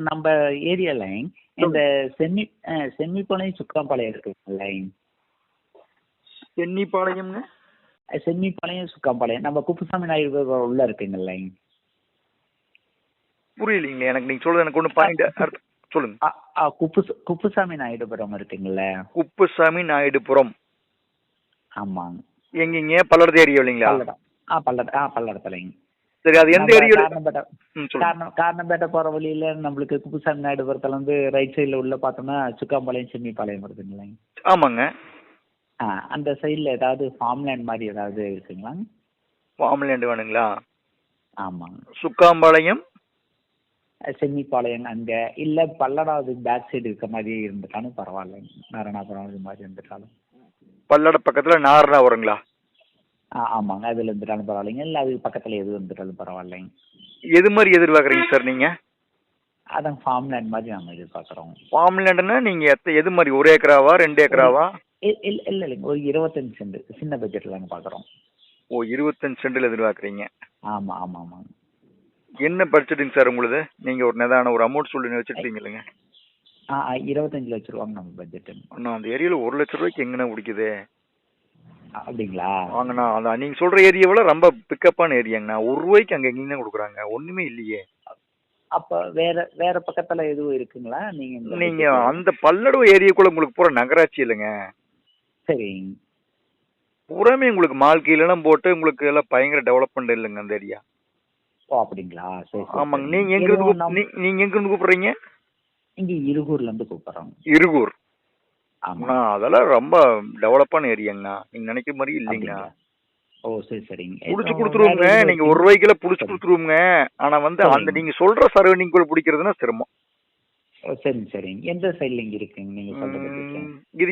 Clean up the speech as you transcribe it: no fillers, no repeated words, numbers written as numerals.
நம்ம ஏரியால இந்த செம்மிப்பாளையம் சுக்காம்பாளையம் இருக்குல்ல, சென்னிப்பாளையம்ங்க. செம்மிப்பாளையம் சுக்காம்பாளையம் நம்ம குப்புசாமி நாயுடு உள்ள இருக்குங்கல்ல. புரியலீங்களே எனக்கு, நீங்க சொல்றது எனக்கு ஒண்ணு பாயிண்ட் சொல்லுங்க. குப்புசாமி நாயுடுபுரம் இருக்குங்கல்ல. குப்புசாமி நாயுடுபுரம். ஆமாங்க. எங்கீங்க? பல்லடத்து ஏரியா இல்லைங்களா? பல்லடத்துலங்க. சரி, அது எந்த ஏரியா? காரணம்பேட்டை போற வழியில நம்மளுக்கு குப்புசாமி நாயுடுபுரத்துல வந்து ரைட் சைடுல உள்ள பார்த்தோம்னா சுக்காம்பாளையம் செம்மிப்பாளையம் இருக்குங்களா. ஆமாங்க. அந்த சைடுல ஏதாவது ஃபார்ம் லேண்ட் மாதிரி ஏதாவது இருக்குங்களா? ஃபார்ம் லேண்ட் வேணுங்களா? ஆமாங்க. சுக்காம்பாளையம் செம்மிப்பாளையம் அங்க இல்ல பல்லடாவது பேக் சைடு இருக்க மாதிரி இருந்துட்டாலும் பரவாயில்லைங்க. நாரணாபுரம் இது மாதிரி இருந்துட்டாலும். பல்லட பக்கத்துல நாரணாபுரங்களா? ஆமாங்க, அதுல இருந்துட்டாலும் பரவாயில்லைங்க. இல்ல அதுக்கு பக்கத்துல எது இருந்துட்டாலும் பரவாயில்லைங்க. எது மாதிரி எதிர்பார்க்குறீங்க சார் நீங்க? அதான் ஃபார்ம் லேண்ட் மாதிரி நாங்க எதிர்பார்க்குறோம். ஃபார்ம் லேண்ட்னா நீங்க எது மாதிரி, 1 ஏக்கராவா 2 ஏக்கராவா? இல்லைங்க, ஒரு 25 சென்ட் சின்ன பட்ஜெட்ல நாங்க பாக்குறோம். ஓ, 25 சென்ட்ல எதிர்பார்க்குறீங்க. ஆமா ஆமா ஆமாங்க. என்ன பட்ஜெட்டுங்க சார் உங்களுது? நீங்க ஒரு நிதான ஒரு அமௌண்ட் சொல்லி வச்சிருக்கீங்க இல்லைங்க? 25 லட்சம் ரூபாங்க நம்ம பட்ஜெட். அண்ணா அந்த ஏரியால 1 லட்சம் ரூபாய்க்கு எங்கண்ணா பிடிக்குது? அப்படிங்களா? வாங்கண்ணா, அதான் நீங்க சொல்ற ஏரியாவில ரொம்ப பிக்கப்பான ஏரியாங்கண்ணா. 1 ரூபாய்க்கு அங்க எங்கேயும் கொடுக்குறாங்க, ஒண்ணுமே இல்லையே. அப்ப வேற பக்கத்துல எதுவும் இருக்குங்களா? நீங்க அந்த பல்லடம் ஏரியாக்குள்ள உங்களுக்கு பூரா நகராட்சி இல்லைங்க. சரி. பூராமே உங்களுக்கு மால் கீழெல்லாம் போட்டு உங்களுக்கு எல்லாம் பயங்கர டெவலப்மெண்ட் இல்லைங்க அந்த ஏரியா. ஓ அப்படிங்களா? சரி. ஆமாங்க. நீங்க எங்க இருந்து கூப்பிடுறீங்க? இங்க இருகூர்ல இருந்து கூப்பிடுறோம். இருகூர். ஆமா. அதெல்லாம் ரொம்ப டெவலப்பான ஏரியாங்கண்ணா, நீங்க நினைக்கிற மாதிரி இல்லைங்கண்ணா. ஓ சரி சரிங்க. புடிச்சு கொடுத்துருவோங்க, நீங்க 1 ரூபாய்க்குள்ள புடிச்சு கொடுத்துருவோங்க. ஆனா வந்து அந்த நீங்க சொல்ற சரௌண்டிங் கூட பிடிக்கிறதுனா சிரமம். சரிங்க சரிங்க. எந்த சைடுல இங்க இருக்குங்க நீங்க சொல்றது? இது